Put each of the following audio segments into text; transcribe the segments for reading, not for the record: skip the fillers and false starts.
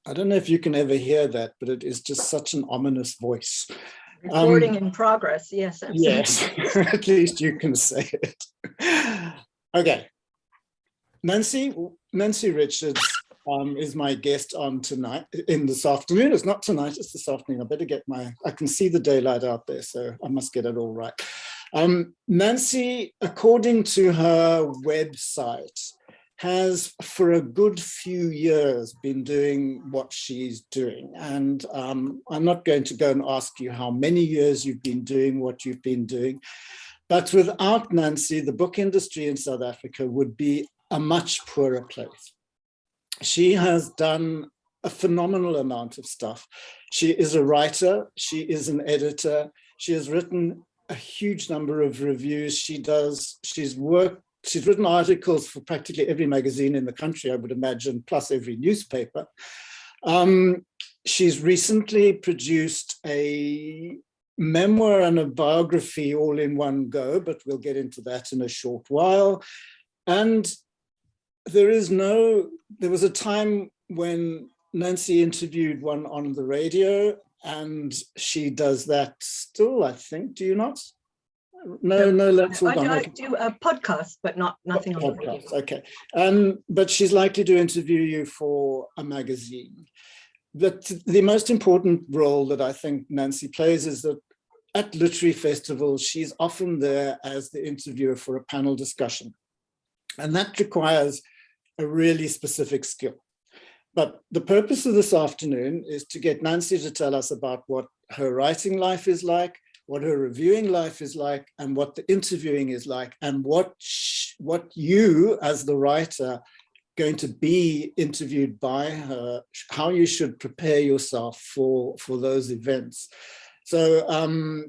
I don't know if you can ever hear that, but it is just such an ominous voice. Recording in progress, yes. Absolutely. Yes, at least you can say it. Okay. Nancy Richards is my guest on tonight, in this afternoon. It's not tonight, it's this afternoon. I better get I can see the daylight out there, so I must get it all right. Nancy, according to her website, has for a good few years been doing what she's doing. And I'm not going to go and ask you how many years you've been doing what you've been doing, but without Nancy, the book industry in South Africa would be a much poorer place. She has done a phenomenal amount of stuff. She is a writer, she is an editor, she has written a huge number of reviews. She's written articles for practically every magazine in the country, I would imagine, plus every newspaper. She's recently produced a memoir and a biography all in one go, but we'll get into that in a short while. And there was a time when Nancy interviewed one on the radio, and she does that still, I think. Do you not? No, that's all done. I do a podcast, but nothing on the radio. Okay. But she's likely to interview you for a magazine. But the most important role that I think Nancy plays is that at literary festivals, she's often there as the interviewer for a panel discussion. And that requires a really specific skill. But the purpose of this afternoon is to get Nancy to tell us about what her writing life is like, what her reviewing life is like, and what the interviewing is like, and what you, as the writer, going to be interviewed by her, how you should prepare yourself for those events. So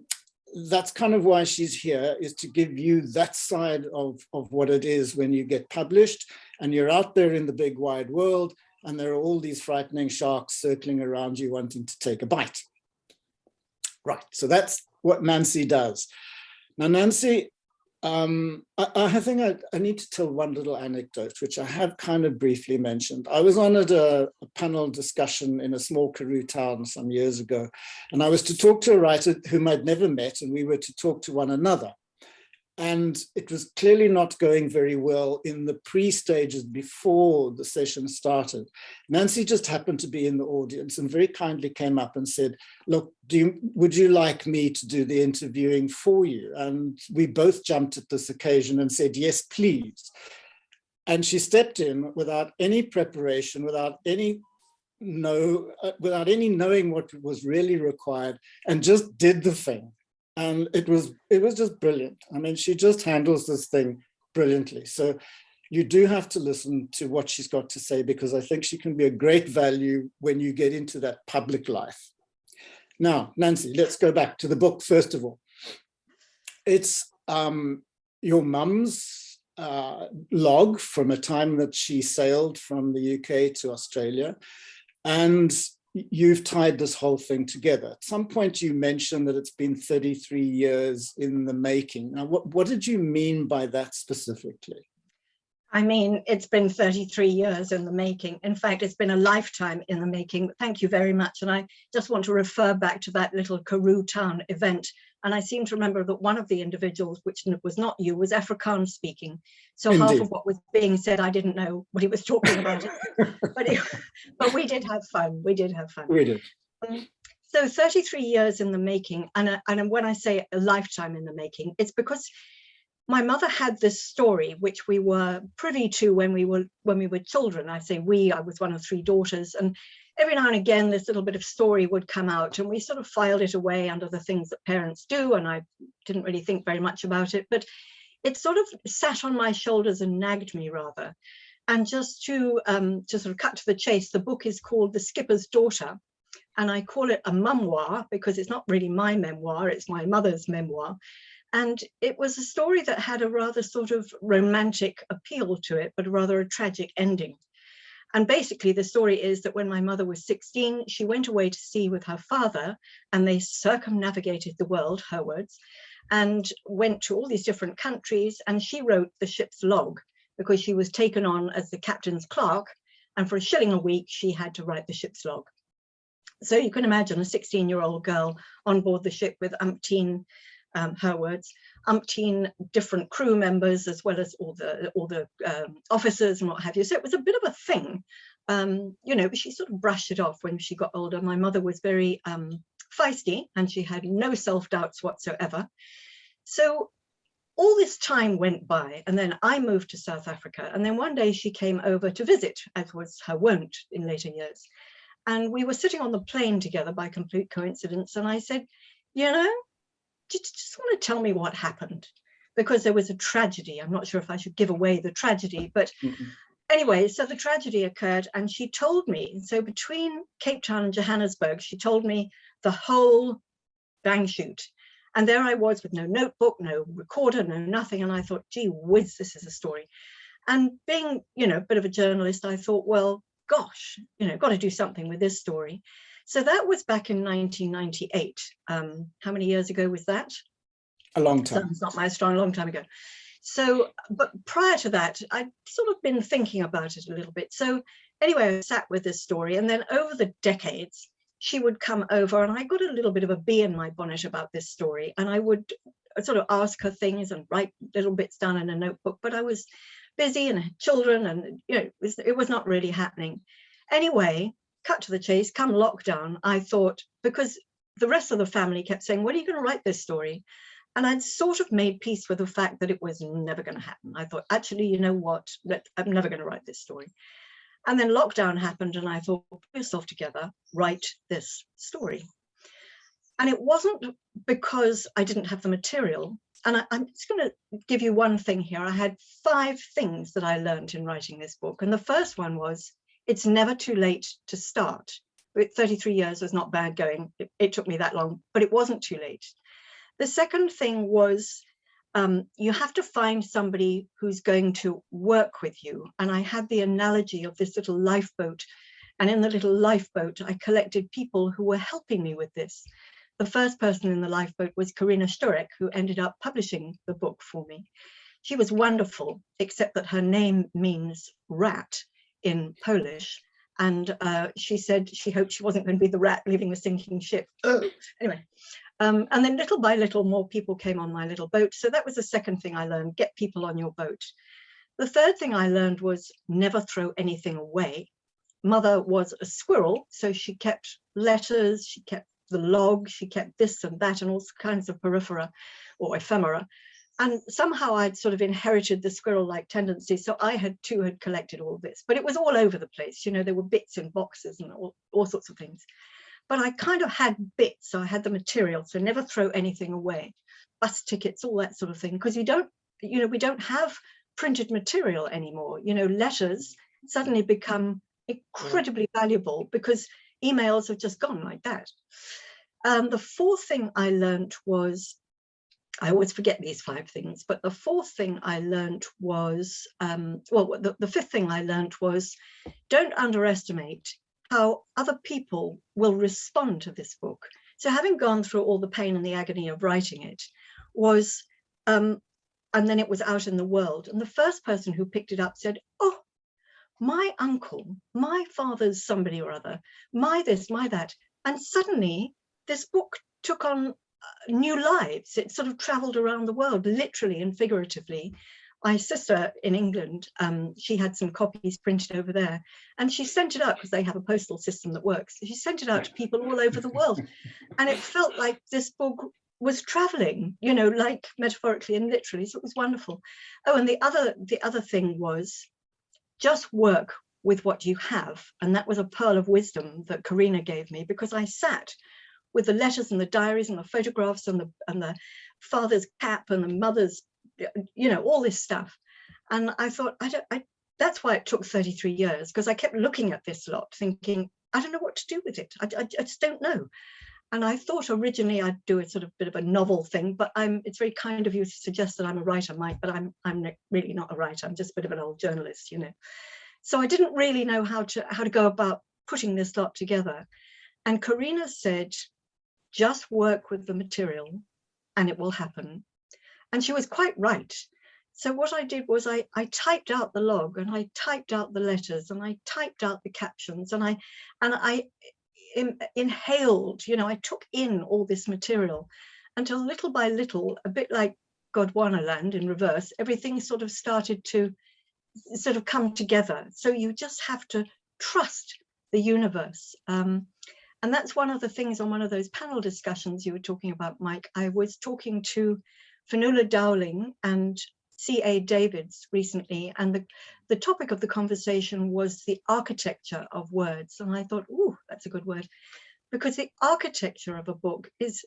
that's kind of why she's here, is to give you that side of what it is when you get published and you're out there in the big wide world and there are all these frightening sharks circling around you wanting to take a bite. Right, so that's what Nancy does. Now, Nancy, I think I need to tell one little anecdote, which I have kind of briefly mentioned. I was on at a panel discussion in a small Karoo town some years ago, and I was to talk to a writer whom I'd never met, and we were to talk to one another. And it was clearly not going very well in the pre-stages before the session started. Nancy just happened to be in the audience and very kindly came up and said, look, would you like me to do the interviewing for you? And we both jumped at this occasion and said, yes, please. And she stepped in without any preparation, without any knowing what was really required, and just did the thing. And it was just brilliant. I mean, she just handles this thing brilliantly. So you do have to listen to what she's got to say, because I think she can be a great value when you get into that public life. Now, Nancy, let's go back to the book, first of all. It's your mum's log from a time that she sailed from the UK to Australia. And you've tied this whole thing together. At some point you mentioned that it's been 33 years in the making. Now, what did you mean by that specifically? I mean, it's been 33 years in the making. In fact, it's been a lifetime in the making. Thank you very much. And I just want to refer back to that little Karoo town event. And I seem to remember that one of the individuals, which was not you, was Afrikaans speaking. So Indeed. Half of what was being said, I didn't know what he was talking about. But we did have fun. We did have fun. We did. So 33 years in the making. And when I say a lifetime in the making, it's because my mother had this story, which we were privy to when we were children. I say we, I was one of three daughters. And every now and again, this little bit of story would come out, and we sort of filed it away under the things that parents do. And I didn't really think very much about it, but it sort of sat on my shoulders and nagged me rather. And just to sort of cut to the chase, the book is called The Skipper's Daughter. And I call it a memoir because it's not really my memoir, it's my mother's memoir. And it was a story that had a rather sort of romantic appeal to it, but rather a tragic ending. And basically the story is that when my mother was 16, she went away to sea with her father, and they circumnavigated the world, her words, and went to all these different countries. And she wrote the ship's log because she was taken on as the captain's clerk. And for a shilling a week, she had to write the ship's log. So you can imagine a 16-year-old girl on board the ship with umpteen, her words, umpteen different crew members, as well as all the officers and what have you. So it was a bit of a thing, but she sort of brushed it off when she got older. My mother was very feisty, and she had no self-doubts whatsoever. So all this time went by, and then I moved to South Africa. And then one day she came over to visit, as was her wont in later years. And we were sitting on the plane together by complete coincidence. And I said, do you just want to tell me what happened? Because there was a tragedy. I'm not sure if I should give away the tragedy, but anyway, so the tragedy occurred, and she told me, so between Cape Town and Johannesburg, she told me the whole bang shoot. And there I was with no notebook, no recorder, no nothing. And I thought, gee whiz, this is a story. And being, a bit of a journalist, I thought, well, gosh, got to do something with this story. So that was back in 1998. How many years ago was that? A long time. It's not my strong, long time ago. So, but prior to that, I'd sort of been thinking about it a little bit. So anyway, I sat with this story, and then over the decades, she would come over, and I got a little bit of a bee in my bonnet about this story. And I would sort of ask her things and write little bits down in a notebook, but I was busy and had children, and it was not really happening. Anyway, cut to the chase, come lockdown, I thought, because the rest of the family kept saying, when are you going to write this story? And I'd sort of made peace with the fact that it was never going to happen. I thought, actually, you know what, I'm never going to write this story. And then lockdown happened, and I thought, put yourself together, write this story. And it wasn't because I didn't have the material. And I'm just going to give you one thing here. I had 5 things that I learned in writing this book. And the first one was, it's never too late to start. 33 years was not bad going. It took me that long, but it wasn't too late. The second thing was, you have to find somebody who's going to work with you. And I had the analogy of this little lifeboat. And in the little lifeboat, I collected people who were helping me with this. The first person in the lifeboat was Karina Sturek, who ended up publishing the book for me. She was wonderful, except that her name means rat in Polish. And she said she hoped she wasn't going to be the rat leaving the sinking ship. Anyway, and then little by little, more people came on my little boat. So that was the second thing I learned, get people on your boat. The third thing I learned was never throw anything away. Mother was a squirrel, so she kept letters, she kept the log, she kept this and that and all kinds of periphery or ephemera. And somehow I'd sort of inherited the squirrel-like tendency. So I had collected all this, but it was all over the place. There were bits in boxes and all sorts of things. But I kind of had bits, so I had the material, so never throw anything away. Bus tickets, all that sort of thing, because we don't have printed material anymore. Letters suddenly become incredibly valuable because emails have just gone like that. The fourth thing I learned was, I always forget these 5 things, but the fourth thing I learned was, the fifth thing I learned was, don't underestimate how other people will respond to this book. So having gone through all the pain and the agony of writing it was, and then it was out in the world. And the first person who picked it up said, oh, my uncle, my father's somebody or other, my this, my that. And suddenly this book took on new lives. It sort of traveled around the world, literally and figuratively. My sister in England, she had some copies printed over there, and she sent it out because they have a postal system that works. She sent it out to people all over the world. And it felt like this book was traveling, like metaphorically and literally. So it was wonderful. Oh, and the other thing was, just work with what you have. And that was a pearl of wisdom that Karina gave me, because I sat with the letters and the diaries and the photographs and the father's cap and the mother's, all this stuff. And I thought, that's why it took 33 years, because I kept looking at this lot thinking, I don't know what to do with it. I just don't know. And I thought originally I'd do a sort of bit of a novel thing, but it's very kind of you to suggest that I'm a writer, Mike, but I'm really not a writer. I'm just a bit of an old journalist, So I didn't really know how to go about putting this lot together. And Karina said, just work with the material and it will happen. And she was quite right. So what I did was I typed out the log, and I typed out the letters, and I typed out the captions, and I inhaled, I took in all this material until little by little, a bit like Gondwanaland in reverse, everything sort of started to sort of come together. So you just have to trust the universe. And that's one of the things on one of those panel discussions you were talking about, Mike. I was talking to Fionnuala Dowling and C.A. Davids recently, and the topic of the conversation was the architecture of words. And I thought, oh, that's a good word, because the architecture of a book is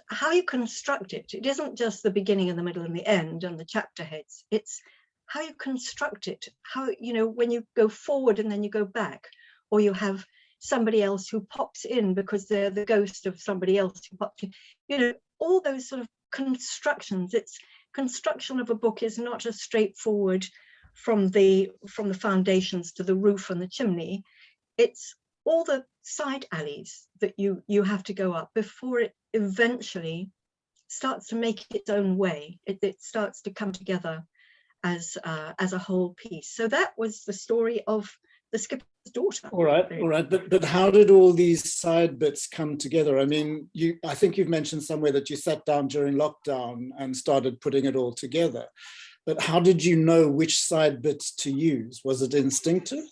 how you construct it. It isn't just the beginning and the middle and the end and the chapter heads. It's how you construct it, how, when you go forward and then you go back, or you have somebody else who pops in because they're the ghost of somebody else who popped in, all those sort of constructions. It's construction of a book is not just straightforward from the foundations to the roof and the chimney. It's all the side alleys that you have to go up before it eventually starts to make its own way. It starts to come together as a whole piece. So that was the story of The Skipper's Daughter. All right. But how did all these side bits come together? I mean, I think you've mentioned somewhere that you sat down during lockdown and started putting it all together. But how did you know which side bits to use? Was it instinctive?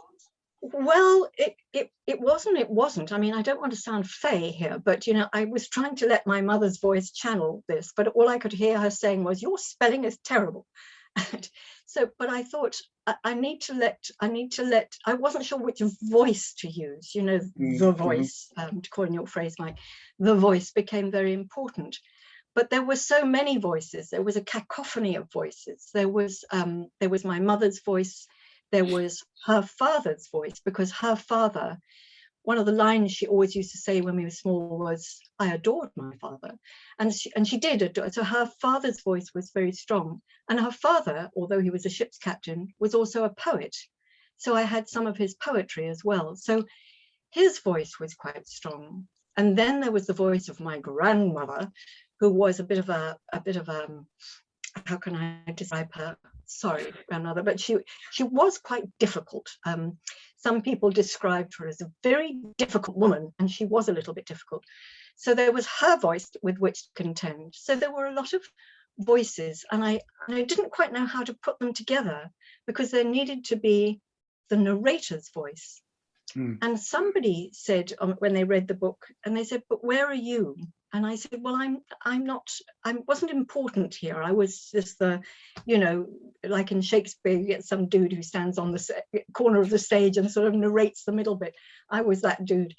Well, it wasn't. I mean, I don't want to sound fey here, but I was trying to let my mother's voice channel this, but all I could hear her saying was, "Your spelling is terrible." So, but I thought I need to let. I wasn't sure which voice to use. The voice. To coin your phrase, Mike, the voice became very important. But there were so many voices. There was a cacophony of voices. There was my mother's voice. There was her father's voice, because her father, one of the lines she always used to say when we were small was, "I adored my father." And she did adore. So her father's voice was very strong. And her father, although he was a ship's captain, was also a poet. So I had some of his poetry as well. So his voice was quite strong. And then there was the voice of my grandmother, who was a bit of a how can I describe her? Sorry, grandmother, but she was quite difficult. Some people described her as a very difficult woman, and she was a little bit difficult. So there was her voice with which to contend. So there were a lot of voices, and I didn't quite know how to put them together, because there needed to be the narrator's voice. And somebody said when they read the book, and they said, "But where are you?" And I said, "Well, I wasn't important here. I was just like in Shakespeare, you get some dude who stands on the corner of the stage and sort of narrates the middle bit. I was that dude.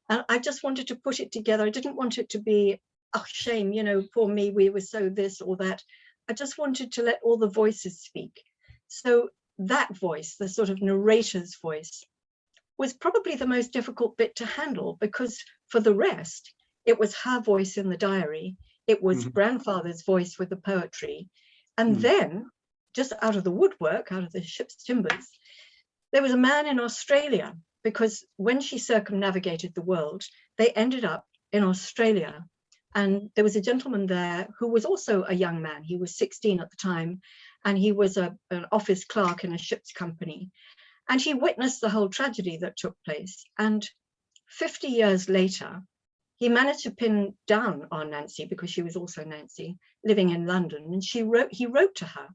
And I just wanted to put it together. I didn't want it to be, oh, shame, poor me, we were so this or that. I just wanted to let all the voices speak. So that voice, the sort of narrator's voice, was probably the most difficult bit to handle, because for the rest, it was her voice in the diary. It was grandfather's voice with the poetry. And then, just out of the woodwork, out of the ship's timbers, there was a man in Australia, because when she circumnavigated the world, they ended up in Australia. And there was a gentleman there who was also a young man. He was 16 at the time, and he was an office clerk in a ship's company. And he witnessed the whole tragedy that took place. And 50 years later, he managed to pin down our Nancy, because she was also Nancy, living in London. And he wrote to her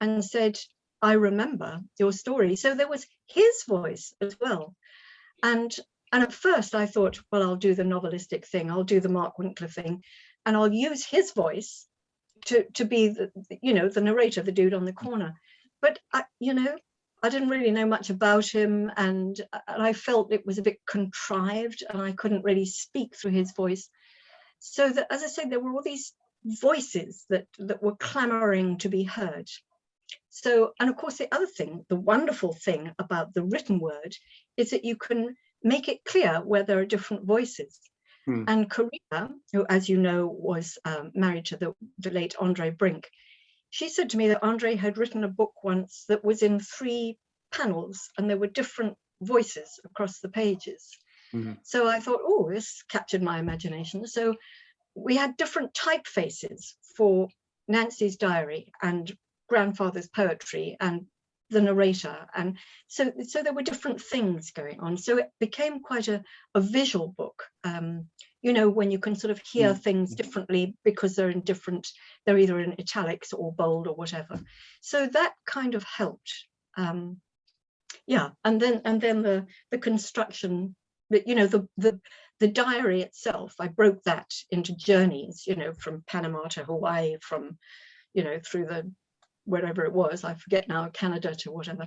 and said, "I remember your story." So there was his voice as well. And at first I thought, well, I'll do the novelistic thing. I'll do the Mark Winkler thing. And I'll use his voice to be the narrator, the dude on the corner. But I didn't really know much about him, and I felt it was a bit contrived, and I couldn't really speak through his voice. So that, as I said, there were all these voices that were clamoring to be heard. So, and of course, the other thing, the wonderful thing about the written word, is that you can make it clear where there are different voices. And Karina, who, as you know, was married to the late Andre Brink, she said to me that Andre had written a book once that was in 3 panels, and there were different voices across the pages. So I thought, oh, this captured my imagination. So we had different typefaces for Nancy's diary and grandfather's poetry and the narrator, and so there were different things going on. So it became quite a visual book. You know, when you can sort of hear things differently because they're either in italics or bold or whatever. So that kind of helped. Yeah, and then the construction, you know, the diary itself, I broke that into journeys, you know, from Panama to Hawaii, from, you know, through the wherever it was, I forget now, Canada to whatever.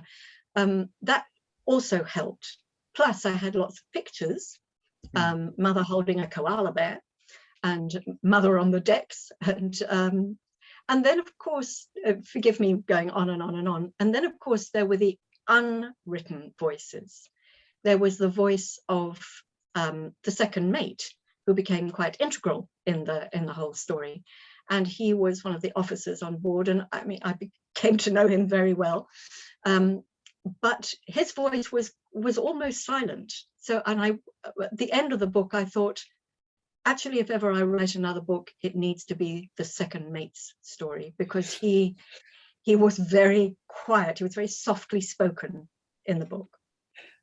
That also helped. Plus I had lots of pictures, mother holding a koala bear and mother on the decks, and then of course, forgive me going on and on and on, and then of course there were the unwritten voices. There was the voice of the second mate, who became quite integral in the whole story. And he was one of the officers on board, and I mean, I came to know him very well. But his voice was almost silent. So, and at the end of the book, I thought, actually, if ever I write another book, it needs to be the second mate's story, because he was very quiet. He was very softly spoken in the book.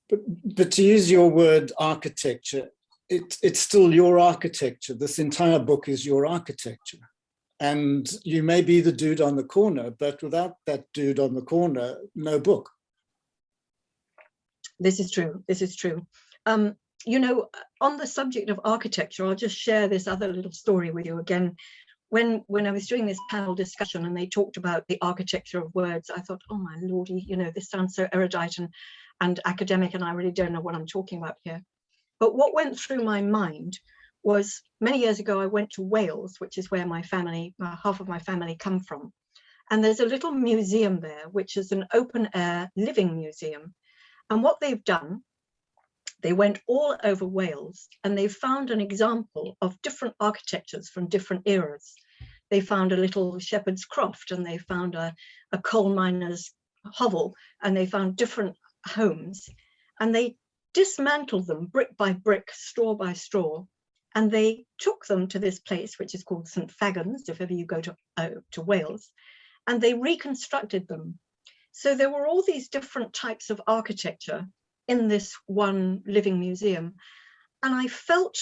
But to use your word, architecture, it's still your architecture. This entire book is your architecture. And you may be the dude on the corner, but without that dude on the corner, no book. This is true. This is true. You know, on the subject of architecture, I'll just share this other little story with you again. When I was doing this panel discussion and they talked about the architecture of words, I thought, oh my lordy, you know, this sounds so erudite and academic, and I really don't know what I'm talking about here. But what went through my mind was, many years ago, I went to Wales, which is where my family, half of my family come from. And there's a little museum there, which is an open air living museum. And what they've done, they went all over Wales and they found an example of different architectures from different eras. They found a little shepherd's croft, and they found a coal miner's hovel, and they found different homes, and they dismantled them brick by brick, straw by straw, and they took them to this place which is called St Fagans, if ever you go to Wales, and they reconstructed them. So there were all these different types of architecture in this one living museum, and I felt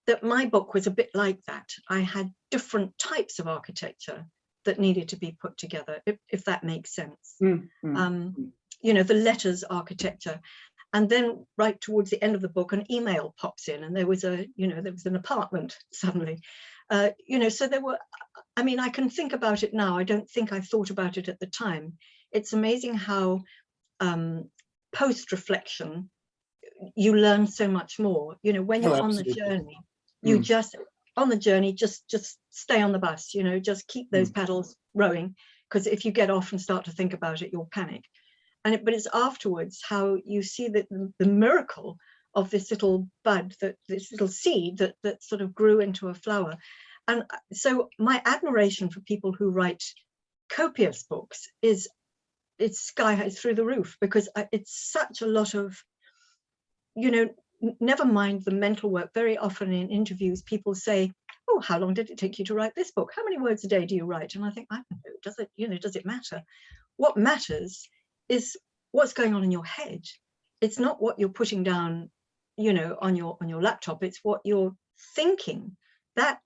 that my book was a bit like that. I had different types of architecture that needed to be put together, if that makes sense. You know, the letters architecture. And then right towards the end of the book, an email pops in, and there was an apartment suddenly. You know, so there were, I mean, I can think about it now. I don't think I thought about it at the time. It's amazing how post-reflection, you learn so much more. You know, when you're on the journey, you just stay on the bus, you know, just keep those pedals rowing, because if you get off and start to think about it, you'll panic. But it's afterwards how you see that the miracle of this little bud, this little seed that sort of grew into a flower. And so my admiration for people who write copious books is, it's sky high, through the roof, because it's such a lot of, you know, never mind the mental work. Very often in interviews, people say, oh, how long did it take you to write this book? How many words a day do you write? And I think, I don't know, does it matter? What matters is what's going on in your head. It's not what you're putting down, you know, on your laptop. It's what you're thinking. That,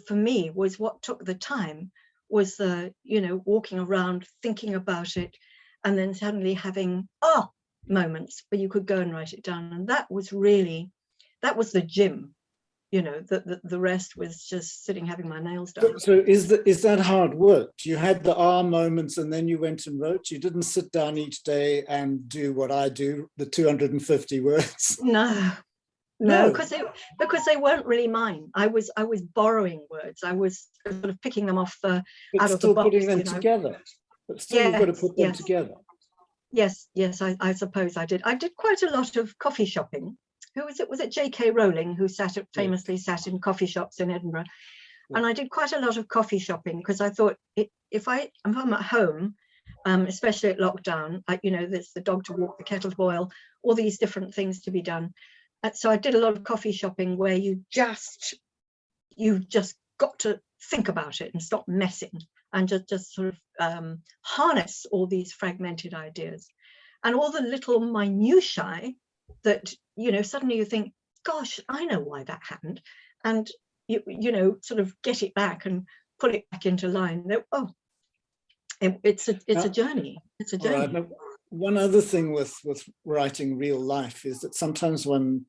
for me, was what took the time, was the, you know, walking around thinking about it, and then suddenly having moments where you could go and write it down. And that was the gym. You know, the rest was just sitting having my nails done. So is that hard work? You had the moments and then you went and wrote? You didn't sit down each day and do what I do, the 250 words? No, because they weren't really mine. I was borrowing words. I was sort of picking them off out of the box. Putting them together. But still, you've got to put them together. Yes, I suppose I did. I did quite a lot of coffee shopping. Who was it? Was it J.K. Rowling, who famously sat in coffee shops in Edinburgh? Yeah. And I did quite a lot of coffee shopping, because I thought, if I'm at home, especially at lockdown, you know, there's the dog to walk, the kettle to boil, all these different things to be done. So I did a lot of coffee shopping where you just got to think about it and stop messing. and just sort of harness all these fragmented ideas and all the little minutiae that, suddenly you think, gosh, I know why that happened. And, sort of get it back and pull it back into line. It's a journey. It's a journey. Right. Now, one other thing with writing real life is that sometimes one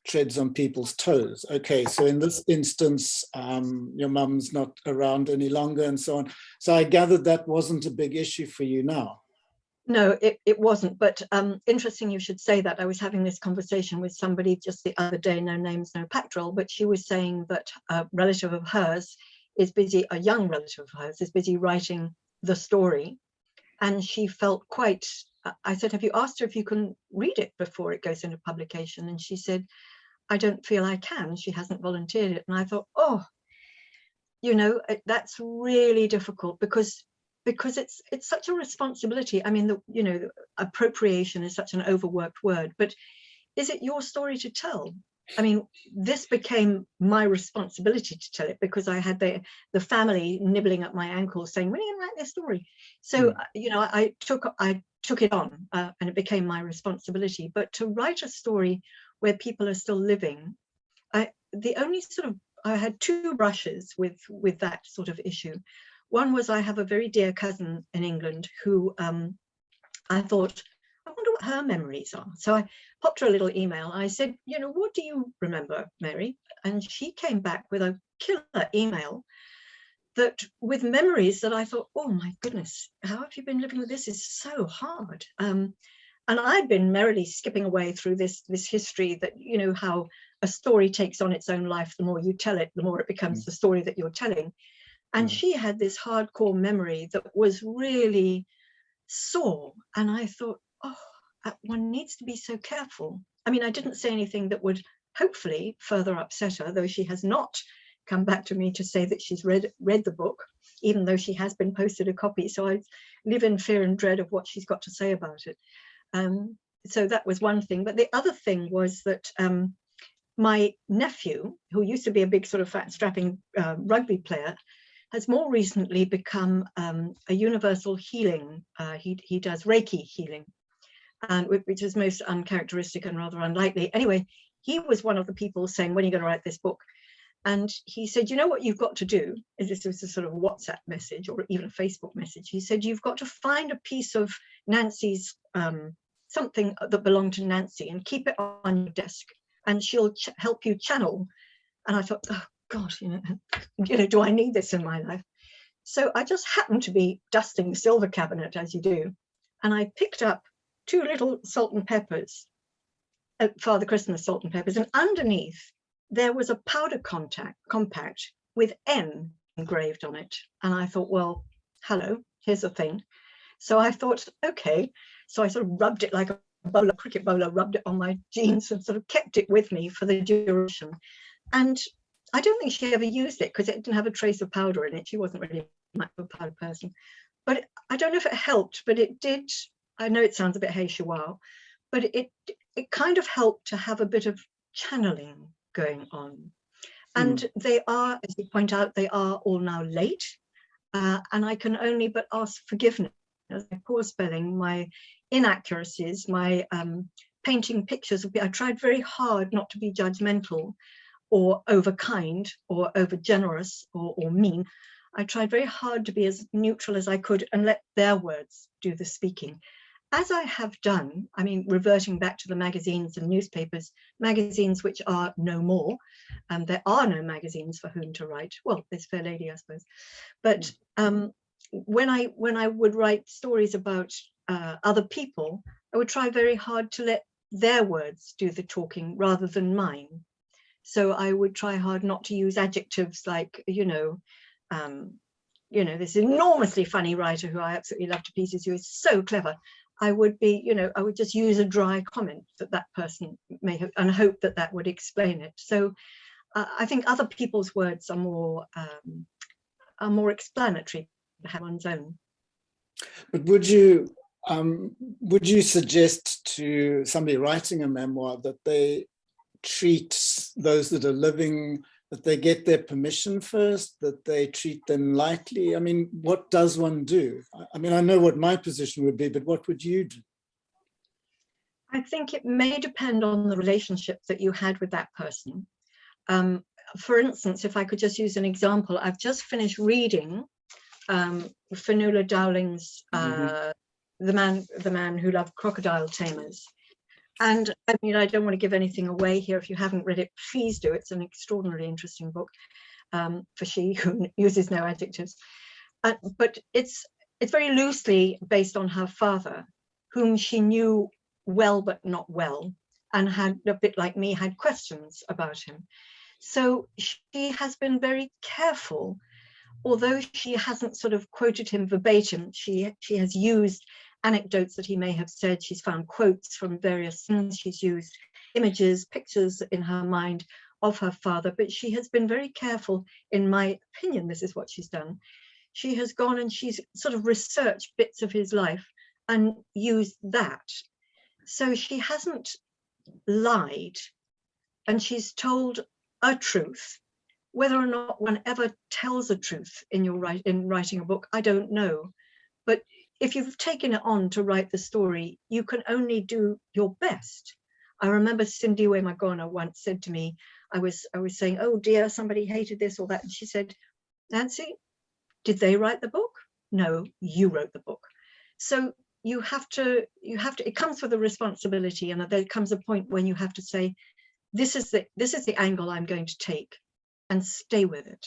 treads on people's toes. Okay, so in this instance, your mum's not around any longer and so on. So I gathered that wasn't a big issue for you now. No, it wasn't. But interesting you should say that. I was having this conversation with somebody just the other day, no names, no patrol, but she was saying that a relative of hers is busy, a young relative of hers is busy writing the story. And she felt quite, I said, have you asked her if you can read it before it goes into publication? And she said, I don't feel I can. She hasn't volunteered it. And I thought, that's really difficult because it's such a responsibility. I mean, appropriation is such an overworked word, but is it your story to tell? I mean, this became my responsibility to tell it because I had the family nibbling at my ankles saying, when are you gonna write this story? So, I took it on and it became my responsibility. But to write a story where people are still living, I had two brushes with that sort of issue. One was I have a very dear cousin in England who I thought, I wonder what her memories are. So I popped her a little email. I said, what do you remember, Mary? And she came back with a killer email that with memories that I thought, oh my goodness, how have you been living with this? Is so hard. And I'd been merrily skipping away through this history that, how a story takes on its own life. The more you tell it, the more it becomes the story that you're telling. And she had this hardcore memory that was really sore. And I thought, one needs to be so careful. I mean, I didn't say anything that would hopefully further upset her, though she has not come back to me to say that she's read the book, even though she has been posted a copy. So I live in fear and dread of what she's got to say about it. So that was one thing. But the other thing was that my nephew, who used to be a big sort of fat strapping rugby player, has more recently become a universal healing. He does Reiki healing, and which is most uncharacteristic and rather unlikely. Anyway, he was one of the people saying, when are you going to write this book? And he said, you know what you've got to do? And this was a sort of WhatsApp message or even a Facebook message. He said, you've got to find a piece of Nancy's, something that belonged to Nancy, and keep it on your desk, and she'll help you channel. And I thought, oh gosh, do I need this in my life? So I just happened to be dusting the silver cabinet, as you do, and I picked up 2 little salt and peppers, Father Christmas salt and peppers, and underneath there was a powder compact with N engraved on it. And I thought, well, hello, here's the thing. So I thought, okay. So I sort of rubbed it like a bowler, cricket bowler, rubbed it on my jeans and sort of kept it with me for the duration. And I don't think she ever used it because it didn't have a trace of powder in it. She wasn't really much of a powder person. But I don't know if it helped, but it did. I know it sounds a bit hey wow, but it kind of helped to have a bit of channeling going on. And they are, as you point out, they are all now late. And I can only but ask forgiveness. My poor spelling, my inaccuracies, my painting pictures. I tried very hard not to be judgmental or overkind or over generous or mean. I tried very hard to be as neutral as I could and let their words do the speaking. As I have done, I mean, reverting back to the magazines and newspapers, magazines which are no more, there are no magazines for whom to write. Well, there's Fair Lady, I suppose. But when I would write stories about other people, I would try very hard to let their words do the talking rather than mine. So I would try hard not to use adjectives like, this enormously funny writer who I absolutely love to pieces, who is so clever. I would just use a dry comment that person may have, and hope that would explain it. So I think other people's words are more explanatory than one's own. But would you suggest to somebody writing a memoir that they treat those that are living that they get their permission first, that they treat them lightly? I mean, what does one do? I mean, I know what my position would be, but what would you do? I think it may depend on the relationship that you had with that person. For instance, if I could just use an example, I've just finished reading Fionnuala Dowling's The Man Who Loved Crocodile Tamers. And I mean, I don't want to give anything away here. If you haven't read it, please do. It's an extraordinarily interesting book for she who uses no adjectives. But it's very loosely based on her father, whom she knew well but not well, and had, a bit like me, had questions about him. So she has been very careful, although she hasn't sort of quoted him verbatim. She has used anecdotes that he may have said. She's found quotes from various things. She's used images, pictures in her mind of her father, but she has been very careful, in my opinion. This is what she's done. She has gone and she's sort of researched bits of his life and used that. So she hasn't lied, and she's told a truth. Whether or not one ever tells a truth in writing a book, I don't know. But if you've taken it on to write the story, you can only do your best. I remember Cindy Magona once said to me, I was saying, oh dear, somebody hated this or that. And she said, Nancy, did they write the book? No, you wrote the book. So you have to, it comes with a responsibility, and there comes a point when you have to say, this is the angle I'm going to take, and stay with it.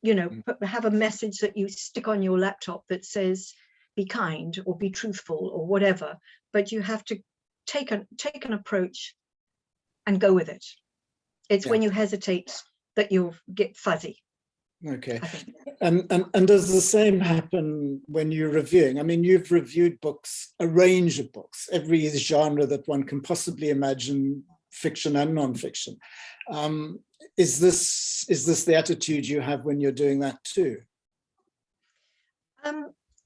You know, have a message that you stick on your laptop that says, be kind or be truthful or whatever, but you have to take an approach and go with it. It's when you hesitate that you'll get fuzzy. Okay. And does the same happen when you're reviewing? I mean, you've reviewed books, a range of books, every genre that one can possibly imagine, fiction and non-fiction. Is this the attitude you have when you're doing that too?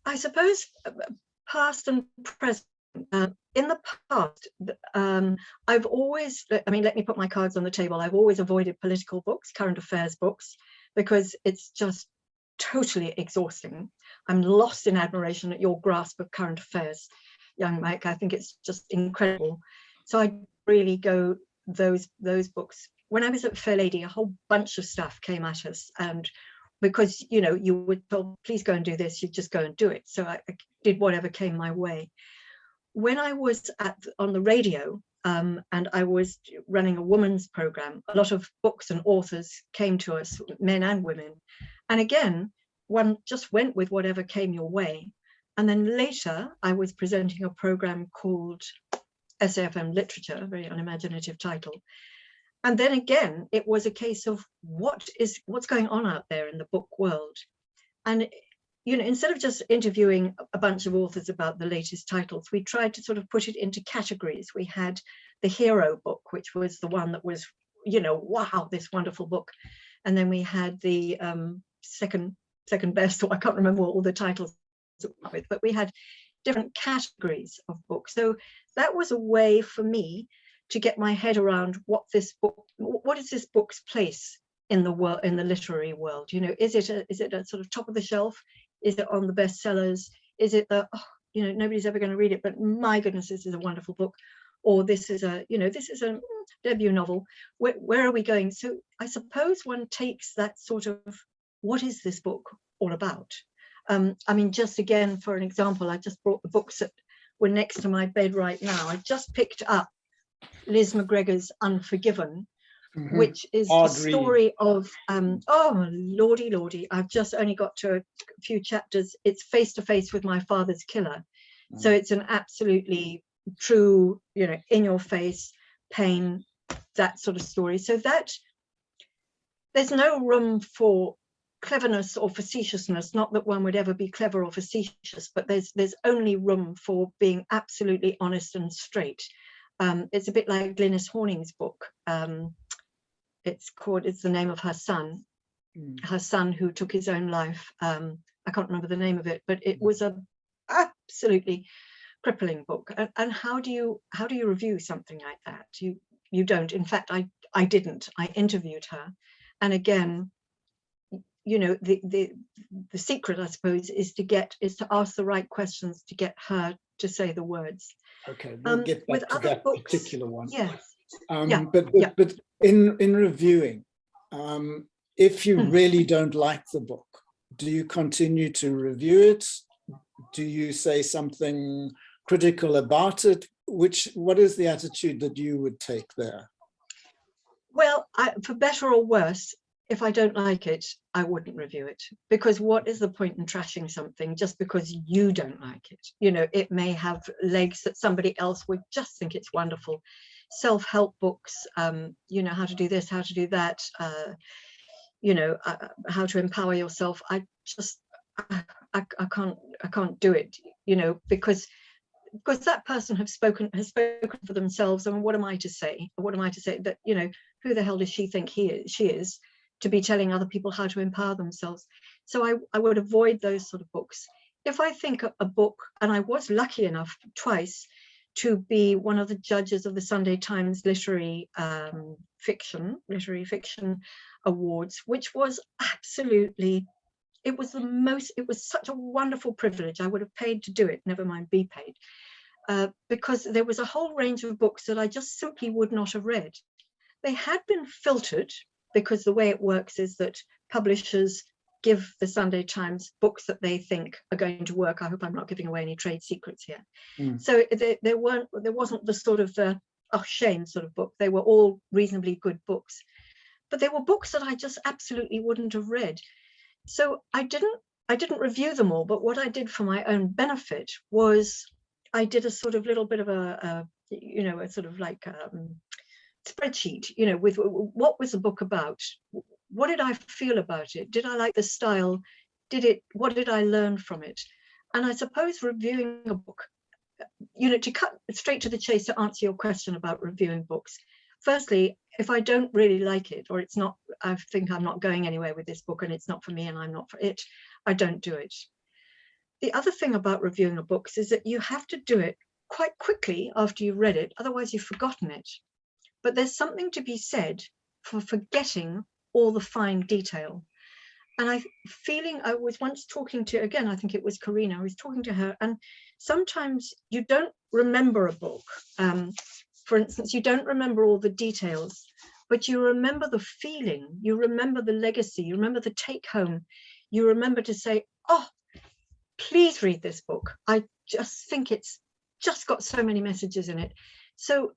I suppose past and present. In the past, I've always, I mean, let me put my cards on the table. I've always avoided political books, current affairs books, because it's just totally exhausting. I'm lost in admiration at your grasp of current affairs, young Mike. I think it's just incredible. So I really go those books. When I was at Fair Lady, a whole bunch of stuff came at us, and because, you know, you were told, please go and do this, you just go and do it. So I did whatever came my way. When I was on the radio, and I was running a women's program, a lot of books and authors came to us, men and women. And again, one just went with whatever came your way. And then later, I was presenting a program called SAFM Literature, a very unimaginative title. And then again, it was a case of what's going on out there in the book world. And, you know, instead of just interviewing a bunch of authors about the latest titles, we tried to sort of put it into categories. We had the hero book, which was the one that was, you know, wow, this wonderful book. And then we had the second best, or I can't remember what all the titles with, but we had different categories of books. So that was a way for me to get my head around what is this book's place in the world, in the literary world. You know, is it a sort of top of the shelf? Is it on the bestsellers? Is it you know, nobody's ever going to read it, but my goodness, this is a wonderful book? Or this is a debut novel. Where are we going? So I suppose one takes that sort of, what is this book all about? I mean, just again, for an example, I just brought the books that were next to my bed right now. I just picked up Liz McGregor's Unforgiven, which is a story of, oh, lordy, I've just only got to a few chapters. It's face to face with my father's killer. So it's an absolutely true, you know, in your face, pain, that sort of story. So that there's no room for cleverness or facetiousness, not that one would ever be clever or facetious, but there's only room for being absolutely honest and straight. It's a bit like Glynis Horning's book. It's the name of her son who took his own life. I can't remember the name of it, but it was a absolutely crippling book. And how do you review something like that? You don't. In fact, I didn't. I interviewed her, And again, you know, the secret, I suppose, is to ask the right questions to get her to say the words. Okay, we'll get back to that books, particular one. yes. But in reviewing, if you really don't like the book, do you continue to review it? Do you say something critical about it? What is the attitude that you would take there? Well, for better or worse, if I don't like it, I wouldn't review it, because what is the point in trashing something just because you don't like it? You know, it may have legs that somebody else would just think it's wonderful. Self-help books, you know, how to do this, how to do that, you know, how to empower yourself. I can't do it, you know, because that person has spoken for themselves. And what am I to say? What am I to say that, you know, who the hell does she think she is to be telling other people how to empower themselves? So I would avoid those sort of books. If I think a book, and I was lucky enough twice to be one of the judges of the Sunday Times Literary Fiction Awards, which was absolutely, it was such a wonderful privilege. I would have paid to do it, never mind be paid, because there was a whole range of books that I just simply would not have read. They had been filtered, because the way it works is that publishers give the Sunday Times books that they think are going to work. I hope I'm not giving away any trade secrets here. So there wasn't the sort of oh shame sort of book. They were all reasonably good books, but they were books that I just absolutely wouldn't have read. So I didn't review them all, but what I did for my own benefit was I did a sort of little bit of a you know, a sort of like spreadsheet, you know, with what was the book about? What did I feel about it? Did I like the style? What did I learn from it? And I suppose reviewing a book, you know, to cut straight to the chase, to answer your question about reviewing books. Firstly, if I don't really like it, or it's not, I think I'm not going anywhere with this book and it's not for me and I'm not for it, I don't do it. The other thing about reviewing a book is that you have to do it quite quickly after you've read it, otherwise you've forgotten it. But there's something to be said for forgetting all the fine detail. And I was once talking to, again, I think it was Karina, I was talking to her, and sometimes you don't remember a book. For instance, you don't remember all the details, but you remember the feeling, you remember the legacy, you remember the take home, you remember to say, oh, please read this book. I just think it's just got so many messages in it. So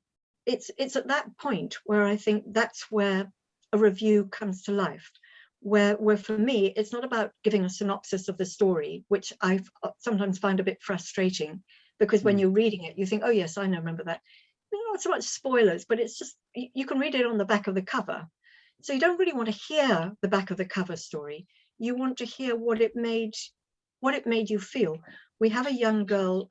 it's at that point where I think that's where a review comes to life, where for me, it's not about giving a synopsis of the story, which I sometimes find a bit frustrating, because when you're reading it, you think, oh yes, I remember that. Not so much spoilers, but it's just, you can read it on the back of the cover. So you don't really want to hear the back of the cover story. You want to hear what it made you feel. We have a young girl,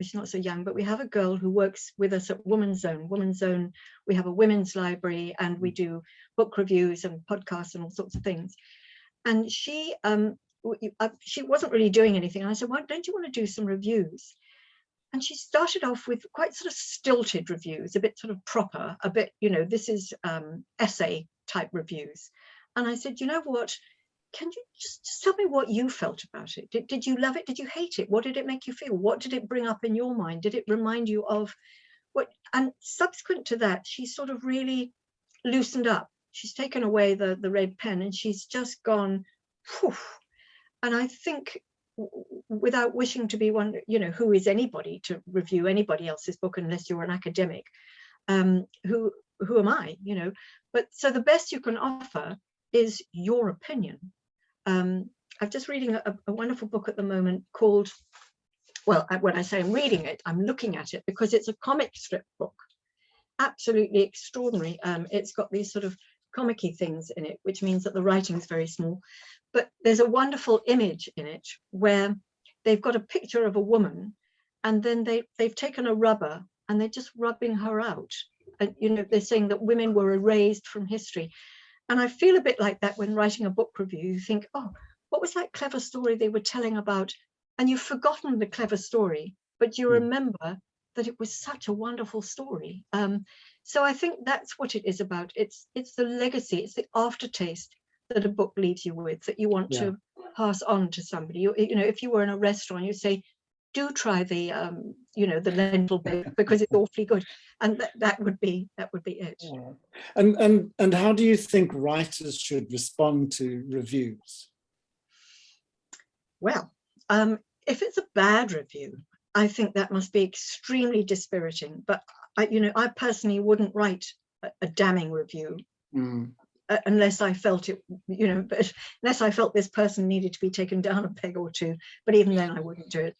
she's not so young, but we have a girl who works with us at Woman's Zone. Woman's Zone, we have a women's library and we do book reviews and podcasts and all sorts of things. And she wasn't really doing anything. And I said, why don't you want to do some reviews? And she started off with quite sort of stilted reviews, a bit sort of proper, a bit, you know, this is essay type reviews. And I said, you know what? Can you just tell me what you felt about it? Did you love it? Did you hate it? What did it make you feel? What did it bring up in your mind? Did it remind you of what? And subsequent to that, she sort of really loosened up. She's taken away the red pen and she's just gone, whew. And I think, without wishing to be one, you know, who is anybody to review anybody else's book unless you're an academic? Who am I, you know? But so the best you can offer is your opinion. I'm just reading a wonderful book at the moment called, well, when I say I'm reading it, I'm looking at it because it's a comic strip book. Absolutely extraordinary. It's got these sort of comic-y things in it, which means that the writing is very small. But there's a wonderful image in it where they've got a picture of a woman and then they've taken a rubber and they're just rubbing her out. And, you know, they're saying that women were erased from history. And I feel a bit like that when writing a book review. You think, oh, what was that clever story they were telling about? And you've forgotten the clever story, but you remember that it was such a wonderful story. So I think that's what it is about. It's the legacy, it's the aftertaste that a book leaves you with, that you want to pass on to somebody. You know, if you were in a restaurant, you say, do try the the lentil bake because it's awfully good, and that would be it. And how do you think writers should respond to reviews? Well, if it's a bad review, I think that must be extremely dispiriting. But I personally wouldn't write a damning review unless I felt it, but unless I felt this person needed to be taken down a peg or two. But even then, I wouldn't do it.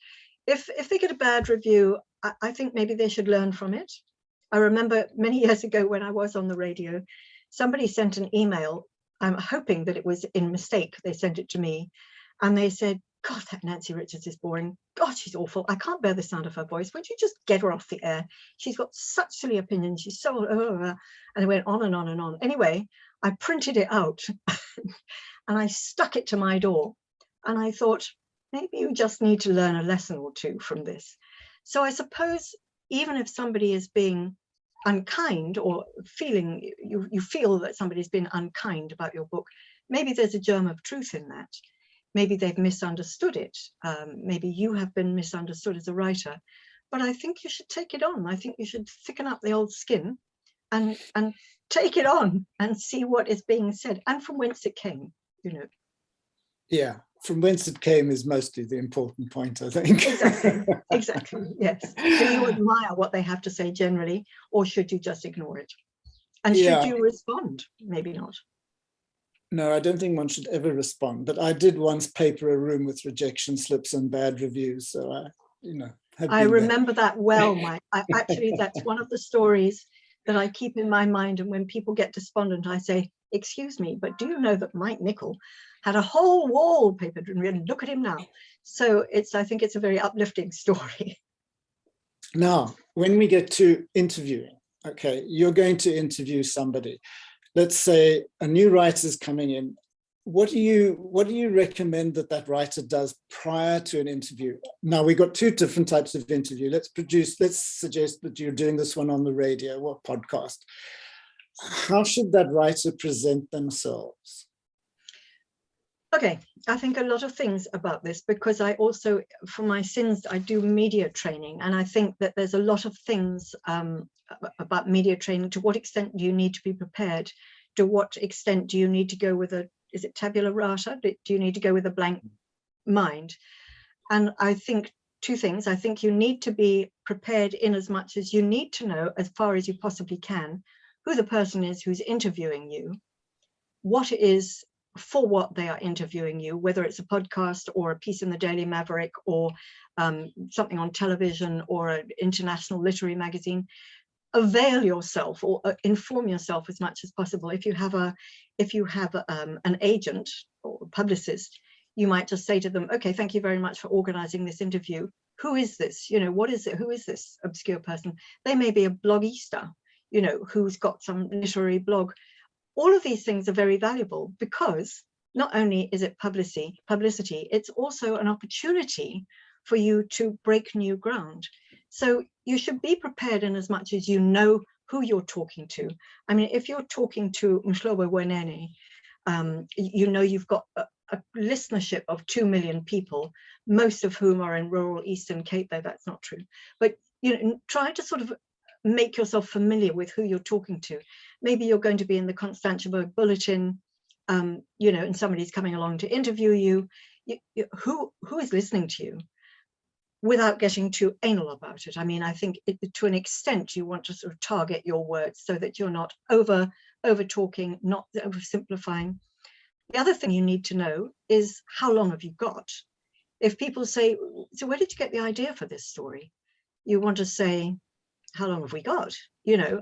If they get a bad review, I think maybe they should learn from it. I remember many years ago when I was on the radio, somebody sent an email. I'm hoping that it was in mistake. They sent it to me, and they said, God, that Nancy Richards is boring. God, she's awful. I can't bear the sound of her voice. Won't you just get her off the air? She's got such silly opinions. She's so, and it went on and on and on. Anyway, I printed it out and I stuck it to my door. And I thought, maybe you just need to learn a lesson or two from this. So I suppose even if somebody is being unkind or feeling, you feel that somebody's been unkind about your book, maybe there's a germ of truth in that. Maybe they've misunderstood it. Maybe you have been misunderstood as a writer. But I think you should take it on. I think you should thicken up the old skin and take it on and see what is being said and from whence it came, Yeah, from whence it came is mostly the important point, I think. Exactly, yes. Do you admire what they have to say generally, or should you just ignore it? And should you respond? Maybe not. No, I don't think one should ever respond. But I did once paper a room with rejection slips and bad reviews. So I remember that well, Mike. Actually, that's one of the stories that I keep in my mind. And when people get despondent, I say, excuse me, but do you know that Mike Nichol had a whole wall papered and really look at him now? So I think it's a very uplifting story. Now, when we get to interviewing, okay, you're going to interview somebody. Let's say a new writer is coming in. What do you recommend that writer does prior to an interview? Now, we've got two different types of interview. Let's suggest that you're doing this one on the radio or podcast. How should that writer present themselves? Okay, I think a lot of things about this, because I also, for my sins, I do media training. And I think that there's a lot of things about media training. To what extent do you need to be prepared? To what extent do you need to go with is it tabula rasa? Do you need to go with a blank mind? And I think two things. I think you need to be prepared in as much as you need to know, as far as you possibly can, who the person is who's interviewing you, what it is, for what they are interviewing you, whether it's a podcast or a piece in the Daily Maverick or something on television or an international literary magazine. Avail yourself or inform yourself as much as possible. If you have an agent or a publicist, you might just say to them, okay, thank you very much for organizing this interview. Who is this? What is it? Who is this obscure person? They may be a blogista, who's got some literary blog. All of these things are very valuable, because not only is it publicity, it's also an opportunity for you to break new ground. So you should be prepared in as much as you know who you're talking to. I mean, if you're talking to Mhlobo Wenene, you've got a listenership of 2 million people, most of whom are in rural Eastern Cape, though that's not true. But try to sort of make yourself familiar with who you're talking to. Maybe you're going to be in the Constantiaberg Bulletin, and somebody's coming along to interview you. Who is listening to you? Without getting too anal about it. I mean, I think to an extent you want to sort of target your words so that you're not over talking, not oversimplifying. The other thing you need to know is, how long have you got? If people say, so where did you get the idea for this story? You want to say, how long have we got?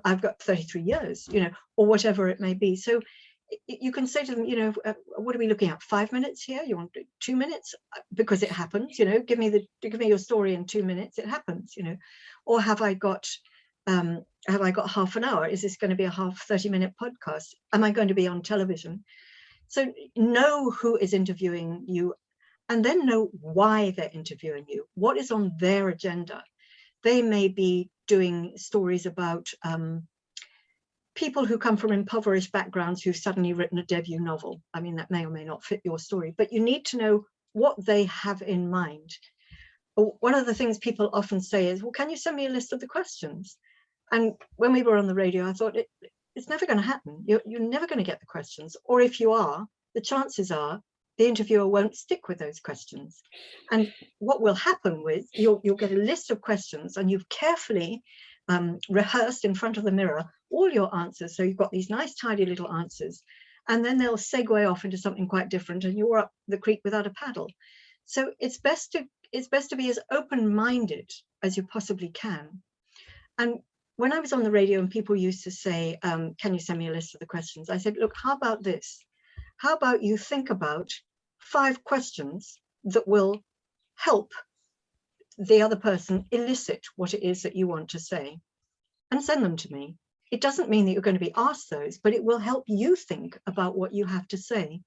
I've got 33 years, or whatever it may be. So you can say to them, what are we looking at? 5 minutes here? You want 2 minutes? Because it happens, give me your story in 2 minutes. It happens, or have I got half an hour? Is this going to be a 30-minute podcast? Am I going to be on television? So know who is interviewing you, and then know why they're interviewing you. What is on their agenda? they may be doing stories about people who come from impoverished backgrounds who've suddenly written a debut novel. I mean, that may or may not fit your story, but you need to know what they have in mind. One of the things people often say is, well, can you send me a list of the questions? And when we were on the radio, I thought it's never going to happen. You're never going to get the questions. Or if you are, the chances are the interviewer won't stick with those questions. And what will happen with, you'll get a list of questions, and you've carefully rehearsed in front of the mirror all your answers. So you've got these nice, tidy little answers. And then they'll segue off into something quite different, and you're up the creek without a paddle. So it's best to be as open-minded as you possibly can. And when I was on the radio and people used to say, can you send me a list of the questions? I said, look, how about this? How about you think about 5 questions that will help the other person elicit what it is that you want to say, and send them to me. It doesn't mean that you're going to be asked those, but it will help you think about what you have to say.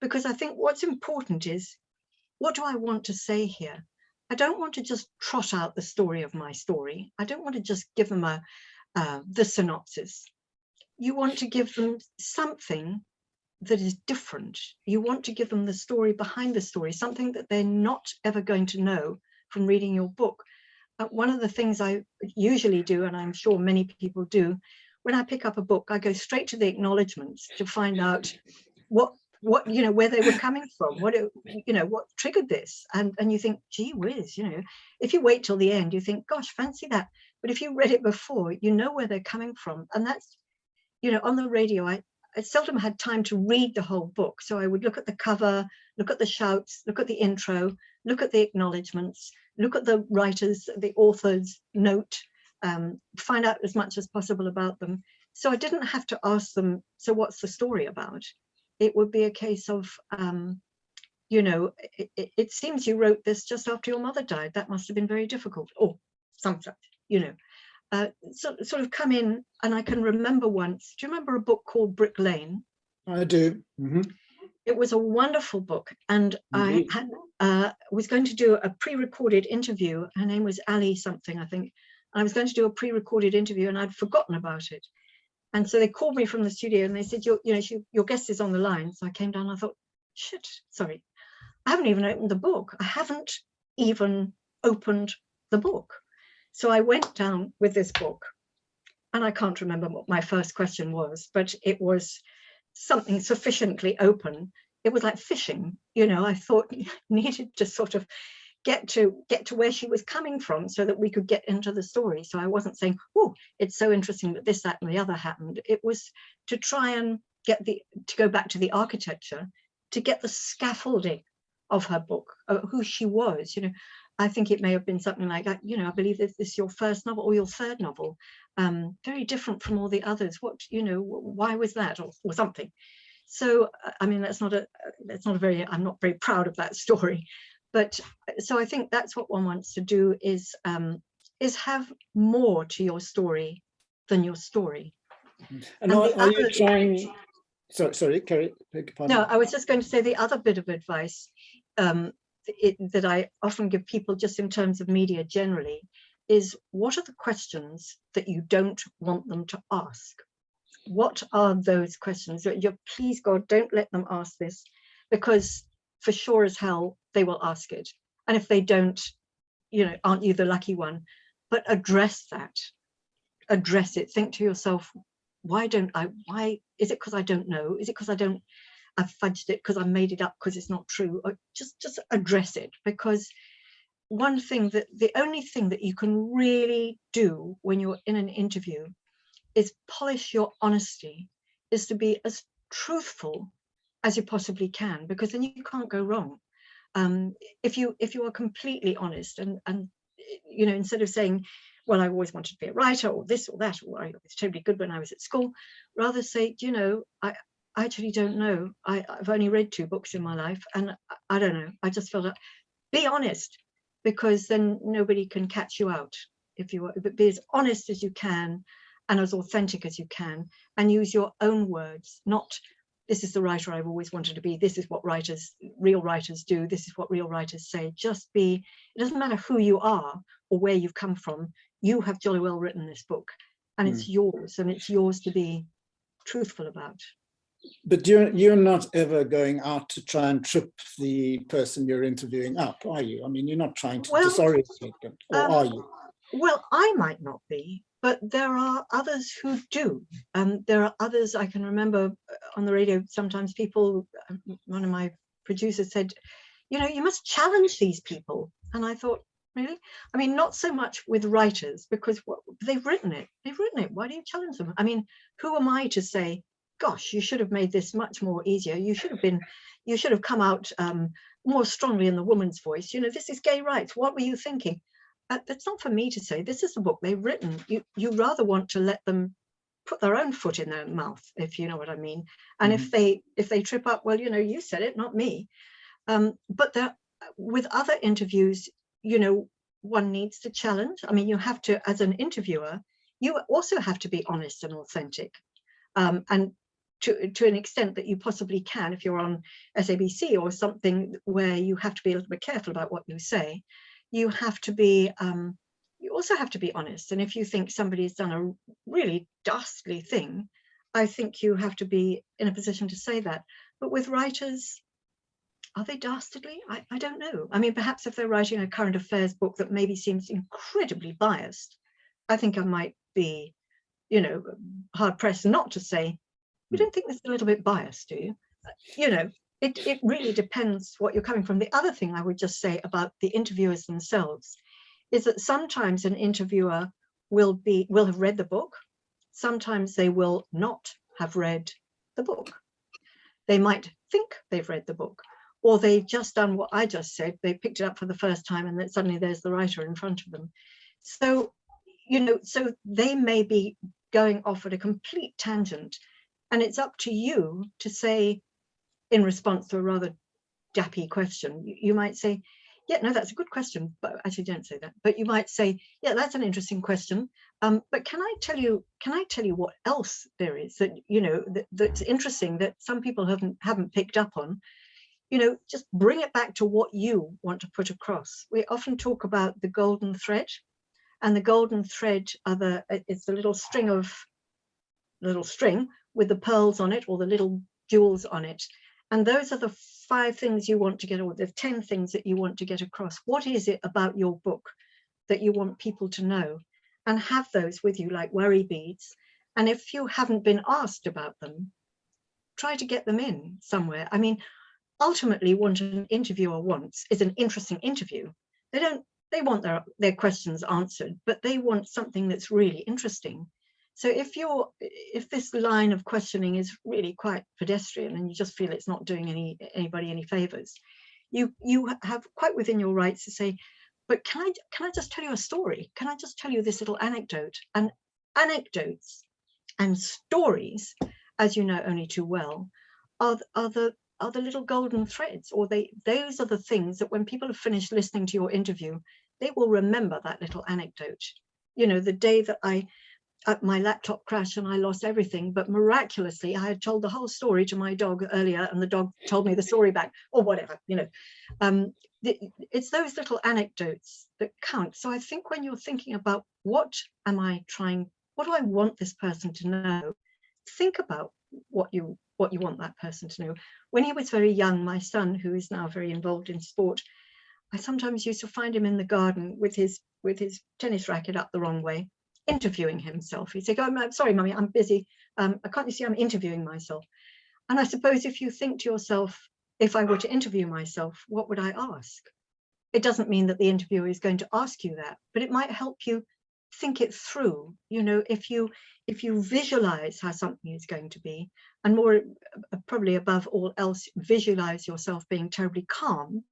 Because I think what's important is, what do I want to say here? I don't want to just trot out the story of my story. I don't want to just give them the synopsis. You want to give them something that is different. You want to give them the story behind the story, something that they're not ever going to know from reading your book. One of the things I usually do, and I'm sure many people do, when I pick up a book, I go straight to the acknowledgements to find out what where they were coming from, what triggered this. And you think, gee whiz, if you wait till the end, you think, gosh, fancy that. But if you read it before, you know where they're coming from. And that's, on the radio, I seldom had time to read the whole book. So I would look at the cover, look at the shouts, look at the intro, look at the acknowledgements, look at the writers, the author's note, find out as much as possible about them. So I didn't have to ask them, so what's the story about? It would be a case of, it seems you wrote this just after your mother died. That must have been very difficult, or something, sort of come in. And I can remember once, do you remember a book called Brick Lane? I do. Mm-hmm. It was a wonderful book. And I was going to do a pre-recorded interview. Her name was Ali something, I think. I was going to do a pre-recorded interview, and I'd forgotten about it. And so they called me from the studio and they said, your guest is on the line. So I came down and I thought, shit, sorry, I haven't even opened the book. I haven't even opened the book. So I went down with this book, and I can't remember what my first question was, but it was something sufficiently open. It was like fishing, I thought needed to sort of get to where she was coming from so that we could get into the story. So I wasn't saying, oh, it's so interesting that this, that, and the other happened. It was to try and to go back to the architecture, to get the scaffolding of her book, who she was. I think it may have been something like that. I believe this is your first novel or your third novel, very different from all the others. What, why was that, or something? So, I mean, I'm not very proud of that story. But so I think that's what one wants to do, is have more to your story than your story. And are you trying? Sorry, Carrie. No, I was just going to say the other bit of advice that I often give people, just in terms of media generally, is what are the questions that you don't want them to ask? What are those questions? Please, God, don't let them ask this, because for sure as hell they will ask it. And if they don't, aren't you the lucky one? But address that. Address it. Think to yourself, why is it because I don't know? Is it because I fudged it because I made it up because it's not true? Or just address it, because the only thing that you can really do when you're in an interview is polish your honesty, is to be as truthful as you possibly can, because then you can't go wrong. If you are completely honest and instead of saying, well, I always wanted to be a writer, or this or that, or I was totally good when I was at school, rather say, I actually don't know. I've only read 2 books in my life, and I don't know. I just felt that. Be honest, because then nobody can catch you out. Be as honest as you can and as authentic as you can, and use your own words, not this is the writer I've always wanted to be. This is what real writers do. This is what real writers say. Just be, it doesn't matter who you are or where you've come from. You have jolly well written this book, and it's yours, and it's yours to be truthful about. But you're not ever going out to try and trip the person you're interviewing up, are you? I mean, you're not trying to disorient them, or are you? Well, I might not be, but there are others who do. There are others. I can remember on the radio, sometimes people, one of my producers said, you know, you must challenge these people. And I thought, really? I mean, not so much with writers, because they've written it. They've written it. Why do you challenge them? I mean, who am I to say, gosh, you should have made this much more easier. You should have come out more strongly in the woman's voice. You know, this is gay rights. What were you thinking? That's not for me to say. This is the book they've written. You rather want to let them put their own foot in their mouth, if you know what I mean. And if they trip up, well, you know, you said it, not me. But with other interviews, you know, one needs to challenge. I mean, you have to, as an interviewer, you also have to be honest and authentic. And to an extent that you possibly can, if you're on SABC or something where you have to be a little bit careful about what you say, you have to be, you also have to be honest. And if you think somebody's done a really dastardly thing, I think you have to be in a position to say that. But with writers, are they dastardly? I don't know. I mean, perhaps if they're writing a current affairs book that maybe seems incredibly biased, I think I might be, you know, hard pressed not to say, you don't think this is a little bit biased, do you? You know, it really depends what you're coming from. The other thing I would just say about the interviewers themselves is that sometimes an interviewer will have read the book. Sometimes they will not have read the book. They might think they've read the book, or they've just done what I just said. They picked it up for the first time and then suddenly there's the writer in front of them. So, you know, so they may be going off at a complete tangent, and it's up to you to say, in response to a rather dappy question, you might say, yeah, no, that's a good question, but actually don't say that. But you might say, yeah, that's an interesting question. But can I tell you what else there is that, you know, that's interesting that some people haven't picked up on? You know, just bring it back to what you want to put across. We often talk about the golden thread, and the golden thread it's the little string with the pearls on it, or the little jewels on it. And those are the 5 things you want to get, or the 10 things that you want to get across. What is it about your book that you want people to know? And have those with you like worry beads. And if you haven't been asked about them, try to get them in somewhere. I mean, ultimately what an interviewer wants is an interesting interview. They want their questions answered, but they want something that's really interesting. So if this line of questioning is really quite pedestrian and you just feel it's not doing anybody any favors, you have quite within your rights to say, but can I just tell you a story? Can I just tell you this little anecdote? And anecdotes and stories, as you know only too well, are the little golden threads, or those are the things that when people have finished listening to your interview, they will remember that little anecdote. You know, the day that my laptop crashed and I lost everything, but miraculously I had told the whole story to my dog earlier and the dog told me the story back, or whatever, you know. It's those little anecdotes that count. So I think when you're thinking about what do I want this person to know, think about what you want that person to know. When he was very young, my son, who is now very involved in sport, I sometimes used to find him in the garden with his tennis racket up the wrong way, interviewing himself. He'd say, oh, I'm sorry, Mummy, I'm busy. Can't you see I'm interviewing myself? And I suppose if you think to yourself, if I were to interview myself, what would I ask? It doesn't mean that the interviewer is going to ask you that, but it might help you think it through. You know, if you visualize how something is going to be, and more probably above all else, visualize yourself being terribly calm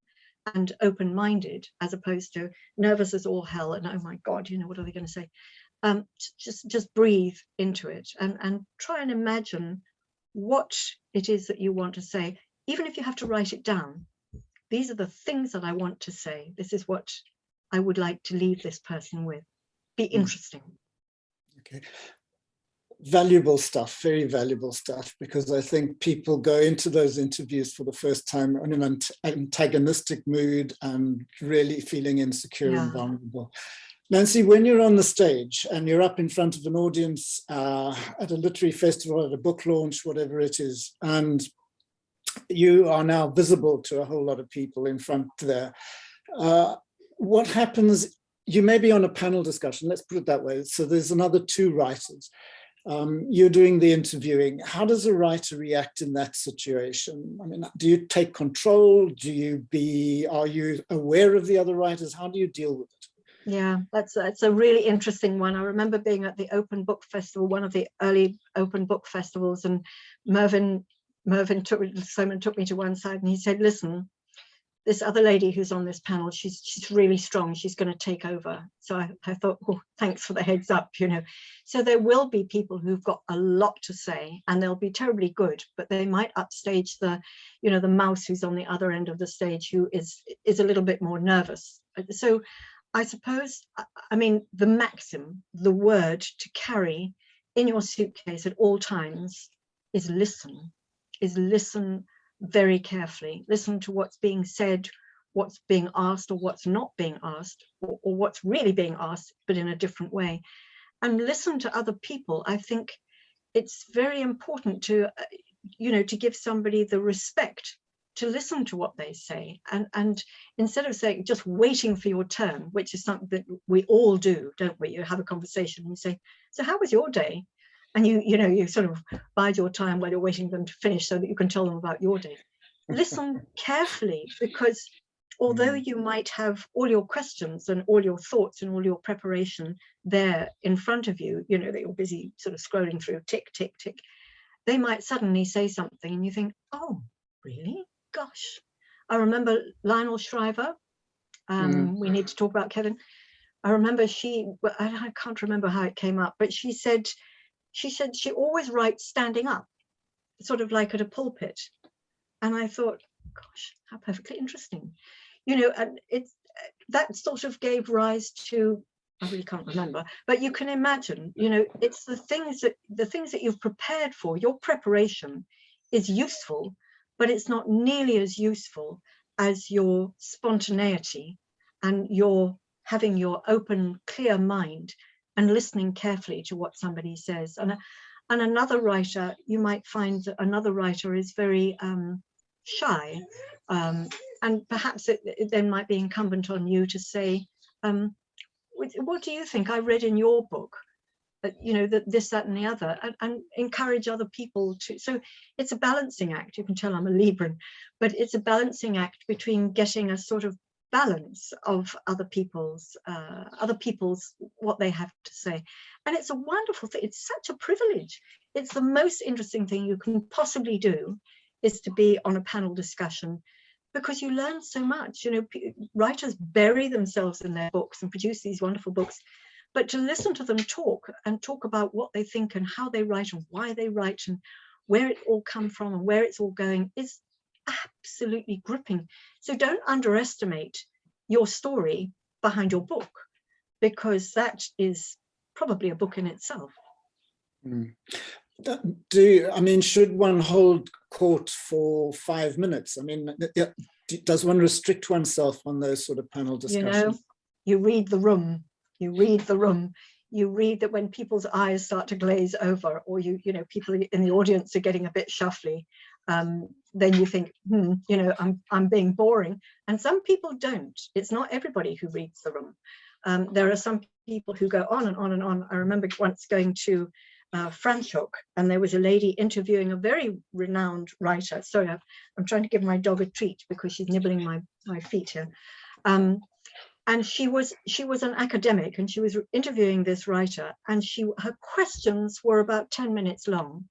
and open-minded, as opposed to nervous as all hell and oh my God, you know, what are they going to say? Just breathe into it and try and imagine what it is that you want to say, even if you have to write it down. These are the things that I want to say. This is what I would like to leave this person with. Be interesting. Okay. valuable stuff, very valuable stuff, because I think people go into those interviews for the first time in an antagonistic mood and really feeling insecure and vulnerable. Nancy, when you're on the stage and you're up in front of an audience at a literary festival, at a book launch, whatever it is, and you are now visible to a whole lot of people in front there, what happens? You may be on a panel discussion, let's put it that way. So there's another two writers. You're doing the interviewing. How does a writer react in that situation? I mean, do you take control? Are you aware of the other writers? How do you deal with it? Yeah, that's a really interesting one. I remember being at the Open Book Festival, one of the early Open Book Festivals, and Mervyn took me to one side and he said, listen, this other lady who's on this panel, she's really strong, she's going to take over. So I thought, oh, thanks for the heads up, you know. So there will be people who've got a lot to say and they'll be terribly good, but they might upstage the, you know, the mouse who's on the other end of the stage who is a little bit more nervous. So I suppose, I mean, the maxim, the word to carry in your suitcase at all times is listen very carefully. Listen to what's being said, what's being asked or what's not being asked, or what's really being asked, but in a different way. And listen to other people. I think it's very important to, you know, to give somebody the respect to listen to what they say. And instead of saying, just waiting for your turn, which is something that we all do, don't we? You have a conversation and you say, so how was your day? And you sort of bide your time while you're waiting for them to finish so that you can tell them about your day. Listen carefully, because although you might have all your questions and all your thoughts and all your preparation there in front of you, you know, that you're busy sort of scrolling through, tick, tick, tick, they might suddenly say something and you think, oh, really? Gosh. I remember Lionel Shriver. We need to talk about Kevin. I remember I can't remember how it came up, but she said she always writes standing up, sort of like at a pulpit. And I thought, gosh, how perfectly interesting. You know, and that sort of gave rise to, I really can't remember, but you can imagine, you know, it's the things that you've prepared for. Your preparation is useful, but it's not nearly as useful as your spontaneity and your having your open, clear mind and listening carefully to what somebody says. And another writer, you might find that another writer is very shy, and perhaps it then might be incumbent on you to say, what do you think? I read in your book that, you know, that this, that, and the other, and encourage other people to. So it's a balancing act. You can tell I'm a Libran, but it's a balancing act between getting a sort of balance of other people's what they have to say. And it's a wonderful thing. It's such a privilege. It's the most interesting thing you can possibly do, is to be on a panel discussion, because you learn so much. You know, writers bury themselves in their books and produce these wonderful books, but to listen to them talk about what they think and how they write and why they write and where it all come from and where it's all going is absolutely gripping. So don't underestimate your story behind your book, because that is probably a book in itself. Should one hold court for 5 minutes? I mean, does one restrict oneself on those sort of panel discussions? You know, you read the room. You read that when people's eyes start to glaze over, or you know, people in the audience are getting a bit shuffly, then you think, you know, I'm being boring. And some people don't. It's not everybody who reads the room. There are some people who go on and on and on. I remember once going to Franschhoek, and there was a lady interviewing a very renowned writer. Sorry, I'm trying to give my dog a treat because she's nibbling my feet here. And she was an academic, and she was interviewing this writer, and her questions were about 10 minutes long,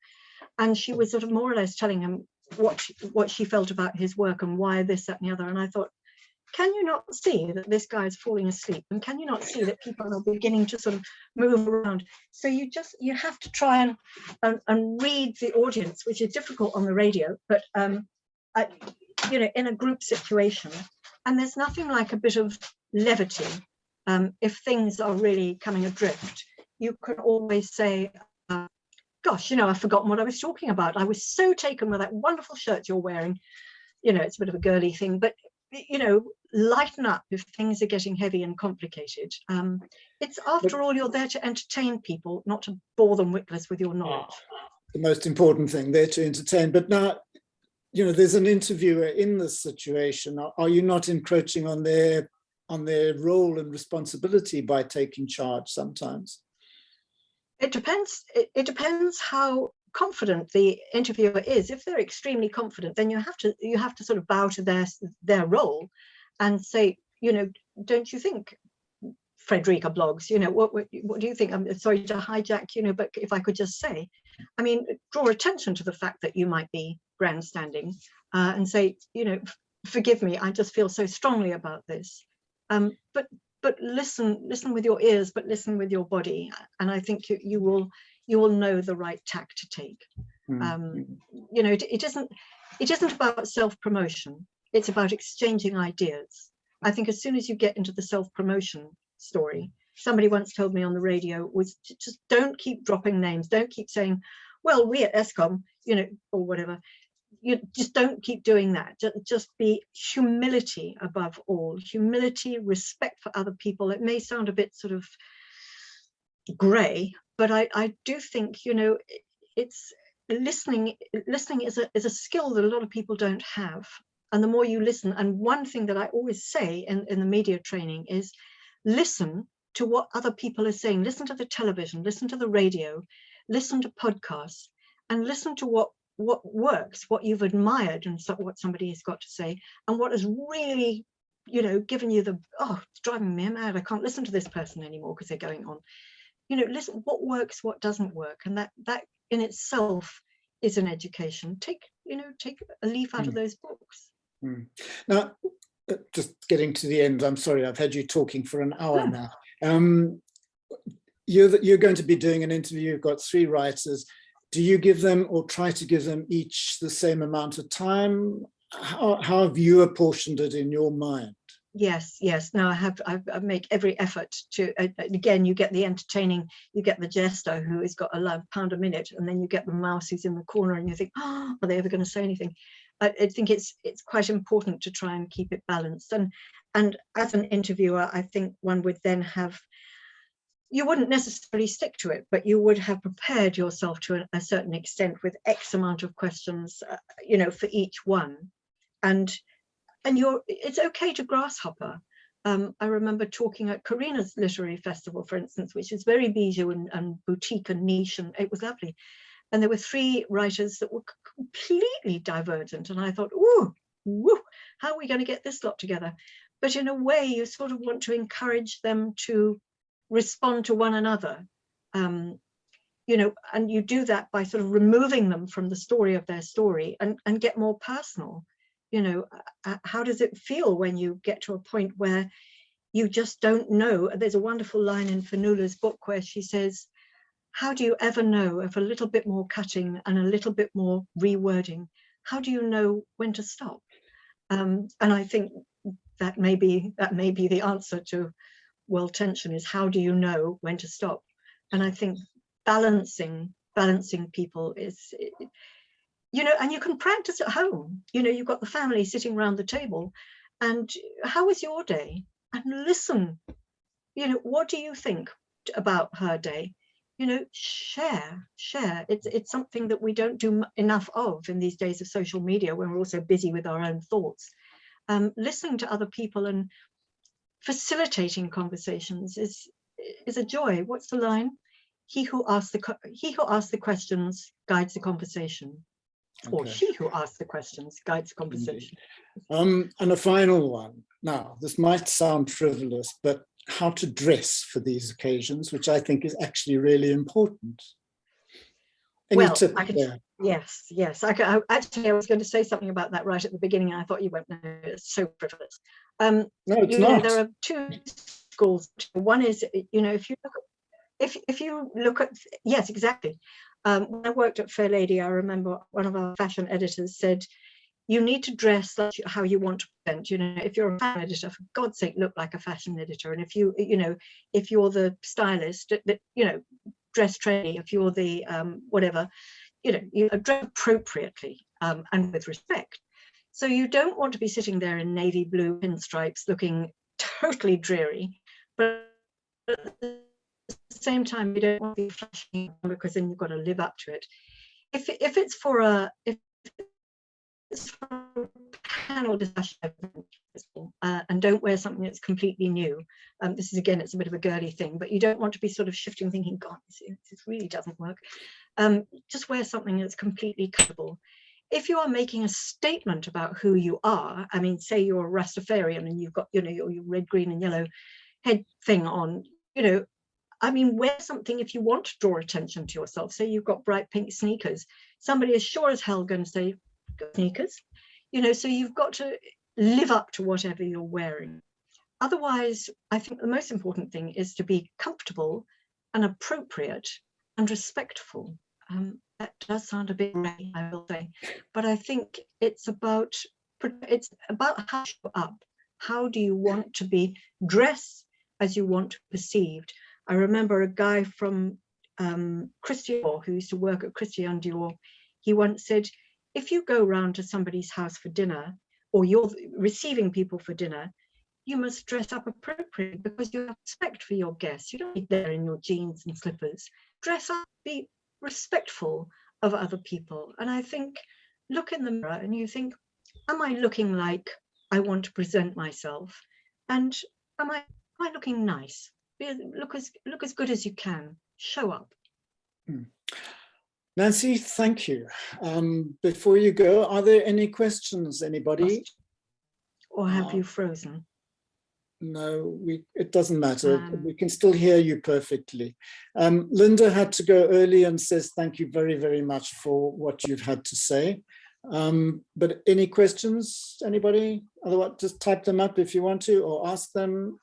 and she was sort of more or less telling him what she felt about his work and why this, that, and the other. And I thought, can you not see that this guy is falling asleep? And can you not see that people are beginning to sort of move around? So you have to try and read the audience, which is difficult on the radio, but you know, in a group situation. And there's nothing like a bit of levity. If things are really coming adrift, you can always say, gosh, I've forgotten what I was talking about. I was so taken with that wonderful shirt you're wearing. It's a bit of a girly thing, but lighten up if things are getting heavy and complicated. It's, after all, you're there to entertain people, not to bore them witless with your knowledge. The most important thing, there to entertain. But now, there's an interviewer in this situation. Are you not encroaching on their role and responsibility by taking charge sometimes? It depends. It depends how confident the interviewer is. If they're extremely confident, then you have to sort of bow to their role and say, don't you think, Frederica Blogs, what do you think? I'm sorry to hijack, but if I could just say, draw attention to the fact that you might be grandstanding, and say, forgive me, I just feel so strongly about this. But listen with your ears, but listen with your body, and I think you will know the right tack to take. It isn't about self-promotion. It's about exchanging ideas. I think as soon as you get into the self-promotion story, somebody once told me on the radio, was just don't keep dropping names, don't keep saying, well, we at ESCOM, or whatever. You just don't keep doing that. Just be humility above all. Humility, respect for other people. It may sound a bit sort of grey, but I do think, it's listening is a skill that a lot of people don't have. And the more you listen, and one thing that I always say in the media training is listen to what other people are saying. Listen to the television, listen to the radio, listen to podcasts, and listen to what works, what you've admired, and what somebody has got to say, and what has really, given you it's driving me mad, I can't listen to this person anymore because they're going on. Listen, what works, what doesn't work, and that in itself is an education. Take a leaf out of those books. Now, just getting to the end, I'm sorry, I've had you talking for an hour now. You're going to be doing an interview, you've got 3 writers. Do you give them, or try to give them, each the same amount of time? How have you apportioned it in your mind? Yes. No, I make every effort to, again, you get the entertaining, you get the jester who has got £1 a minute, and then you get the mouse who's in the corner, and you think, are they ever going to say anything? I think it's quite important to try and keep it balanced. And as an interviewer, I think one would then have, you wouldn't necessarily stick to it, but you would have prepared yourself to a certain extent with X amount of questions, for each one. And it's okay to grasshopper. I remember talking at Karina's Literary Festival, for instance, which is very bijou and boutique and niche, and it was lovely. And there were 3 writers that were completely divergent. And I thought, woo, how are we going to get this lot together? But in a way, you sort of want to encourage them to respond to one another, and you do that by sort of removing them from the story of their story and get more personal. How does it feel when you get to a point where you just don't know? There's a wonderful line in Fanula's book where she says, how do you ever know if a little bit more cutting and a little bit more rewording, how do you know when to stop? And I think that may be the answer to world tension, is how do you know when to stop? And I think balancing people is, and you can practice at home. You've got the family sitting around the table, and how was your day? And listen, what do you think about her day? Share. It's something that we don't do enough of in these days of social media, when we're also busy with our own thoughts. Listening to other people and facilitating conversations is a joy. What's the line? He who asks the questions guides the conversation. Okay. Or she who asks the questions guides the conversation. And a final one. Now, this might sound frivolous, but how to dress for these occasions, which I think is actually really important. Any tip there? Yes. I was going to say something about that right at the beginning, and I thought you won't know. It's so frivolous. No, it's not. There are 2 schools. One is, if you look at, yes, exactly. When I worked at Fair Lady, I remember one of our fashion editors said, you need to dress like how you want to present. If you're a fashion editor, for God's sake, look like a fashion editor. And if you're the stylist, dress trendy, if you're the whatever, you dress appropriately and with respect. So you don't want to be sitting there in navy blue pinstripes looking totally dreary, but at the same time, you don't want to be flashing because then you've got to live up to it. If it's for a panel discussion, and don't wear something that's completely new. This is, again, it's a bit of a girly thing, but you don't want to be sort of shifting, thinking, God, this really doesn't work. Just wear something that's completely comfortable. If you are making a statement about who you are, I mean, say you're a Rastafarian and you've got, your red, green and yellow head thing on, I mean, wear something if you want to draw attention to yourself. Say you've got bright pink sneakers. Somebody is sure as hell going to say, sneakers, so you've got to live up to whatever you're wearing. Otherwise, I think the most important thing is to be comfortable and appropriate and respectful. That does sound a bit grey, I will say, but I think it's about how you show up. How do you want to be dressed as you want to be perceived? I remember a guy from Christian Dior, who used to work at Christian Dior. He once said, if you go round to somebody's house for dinner, or you're receiving people for dinner, you must dress up appropriately because you have respect for your guests. You don't be there in your jeans and slippers. Dress up, be respectful of other people. And I think, look in the mirror and you think, am I looking like I want to present myself? And am I looking nice? Look as good as you can. Show up. Nancy, thank you. Before you go, are there any questions, anybody? Or have you frozen? No, it doesn't matter. We can still hear you perfectly. Linda had to go early and says thank you very, very much for what you've had to say. But any questions, anybody? Otherwise, just type them up if you want to, or ask them.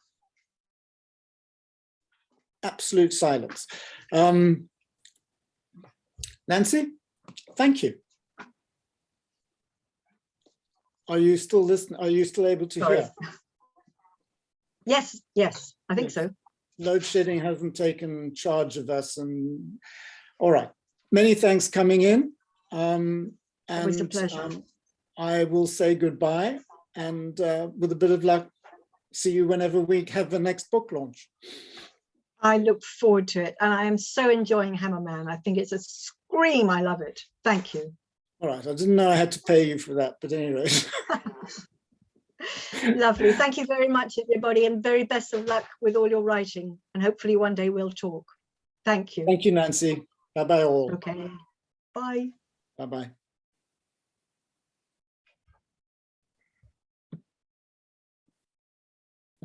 Absolute silence. Nancy, thank you. Are you still listening? Are you still able to hear? Yes, I think so. Load shedding hasn't taken charge of us. And all right, many thanks coming in. And it was a pleasure. I will say goodbye, and with a bit of luck, see you whenever we have the next book launch. I look forward to it, and I am so enjoying Hammerman. I think it's a scream. I love it. Thank you. All right, I didn't know I had to pay you for that, but anyway. Lovely. Thank you very much, everybody, and very best of luck with all your writing. And hopefully one day we'll talk. Thank you. Thank you, Nancy. Bye-bye all. Okay. Bye. Bye-bye.